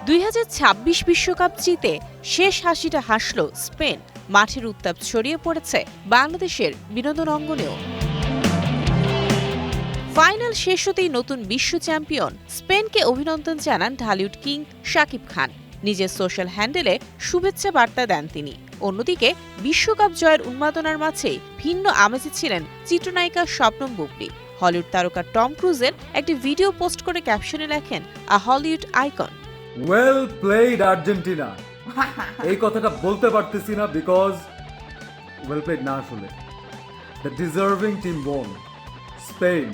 2026 বিশ্বকাপ জিতে শেষ হাসিটা হাসল স্পেন। মাঠের উত্তাপ ছড়িয়ে পড়েছে বাংলাদেশের বিনোদন অঙ্গনেও। ফাইনাল শেষ হতেই নতুন বিশ্ব চ্যাম্পিয়ন স্পেনকে অভিনন্দন জানান ঢালিউড কিং শাকিব খান। নিজের সোশ্যাল হ্যান্ডেলে শুভেচ্ছা বার্তা দেন তিনি। অন্যদিকে বিশ্বকাপ জয়ের উন্মাদনার মাঝে ভিন্ন আমেজে ছিলেন চিত্রনায়িকা শবনম বুবলী। হলিউড তারকা টম ক্রুজের একটি ভিডিও পোস্ট করে ক্যাপশনে লেখেন, a Hollywood icon. Well played Argentina. এই কথাটা বলতে পারতেছি না বিকজ ওয়েল প্লেড না আসলে the deserving team won Spain.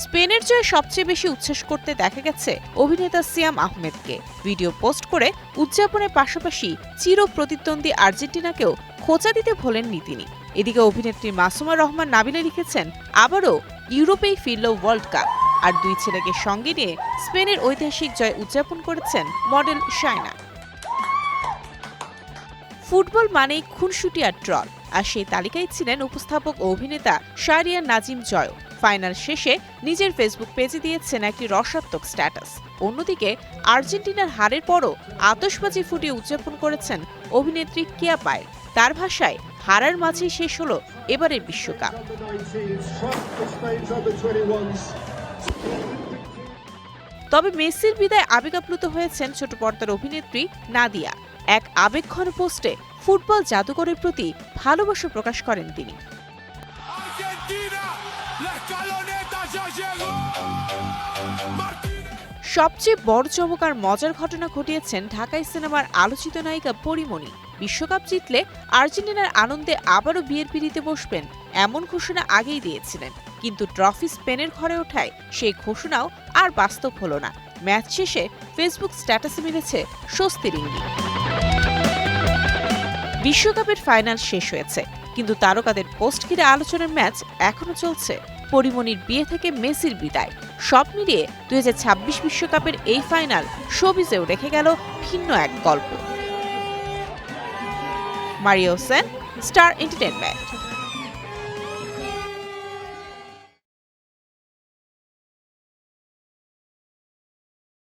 স্পেনের জয়ে সবচেয়ে বেশি উচ্ছ্বাস করতে দেখা গেছে অভিনেতা সিয়াম আহমেদকে। ভিডিও পোস্ট করে উদযাপনের পাশাপাশি চির প্রতিদ্বন্দ্বী আর্জেন্টিনাকেও খোঁচা দিতে ভোলেননি তিনি। এদিকে অভিনেত্রী মাসুমা রহমান নাবিলা লিখেছেন, আবারও ইউরোপেই ফিরল ওয়ার্ল্ড কাপ। আর দুই ছেলেকে সঙ্গে নিয়ে স্পেনের ঐতিহাসিক জয় উদযাপন করেছেন মডেল শায়না। ফুটবল মানেই খুনসুটি আর ট্রল, আর সেই তালিকায় ছিলেন উপস্থাপক ও অভিনেতা শাহরিয়ার নাজিম জয়। ফাইনাল শেষে নিজের ফেসবুক পেজে দিয়েছেন একটি রসাত্মক স্ট্যাটাস। অন্যদিকে আর্জেন্টিনার হারের পরও আতশবাজি ফুটিয়ে উদযাপন করেছেন অভিনেত্রী কেয়া পায়েল। তার ভাষায়, হারার মাঝেই শেষ হলো এবারের বিশ্বকাপ। তবে মেসির বিদায় আবেগাপ্লুত হয়েছেন ছোট পর্দার অভিনেত্রী নাদিয়া। এক আবেগঘন পোস্টে ফুটবল জাদুকরের প্রতি ভালোবাসা প্রকাশ করেন তিনি। সবচেয়ে বড় চমক আর মজার ঘটনা ঘটিয়েছেন ঢাকাই সিনেমার আলোচিত নায়িকা পরীমণি। বিশ্বকাপ জিতলে আর্জেন্টিনার আনন্দে আবারও বিয়ের পিঁড়িতে বসবেন এমন ঘোষণা আগেই দিয়েছিলেন, কিন্তু ট্রফি স্পেনের ঘরে ওঠায় সেই ঘোষণাও আর বাস্তব হল না। ম্যাচ শেষে ফেসবুক স্ট্যাটাসে মিলেছে স্বস্তির ইঙ্গিত। বিশ্বকাপের ফাইনাল শেষ হয়েছে, কিন্তু তারকাদের পোস্ট ঘিরে আলোচনার ম্যাচ এখনো চলছে। পরীমণির বিয়ে থেকে মেসির বিদায়, সব মিলিয়ে 2026 বিশ্বকাপের এই ফাইনাল শোবিজেও রেখে গেল ভিন্ন এক গল্প। মারিয়া হোসেন, স্টার এন্টারটেইনমেন্ট।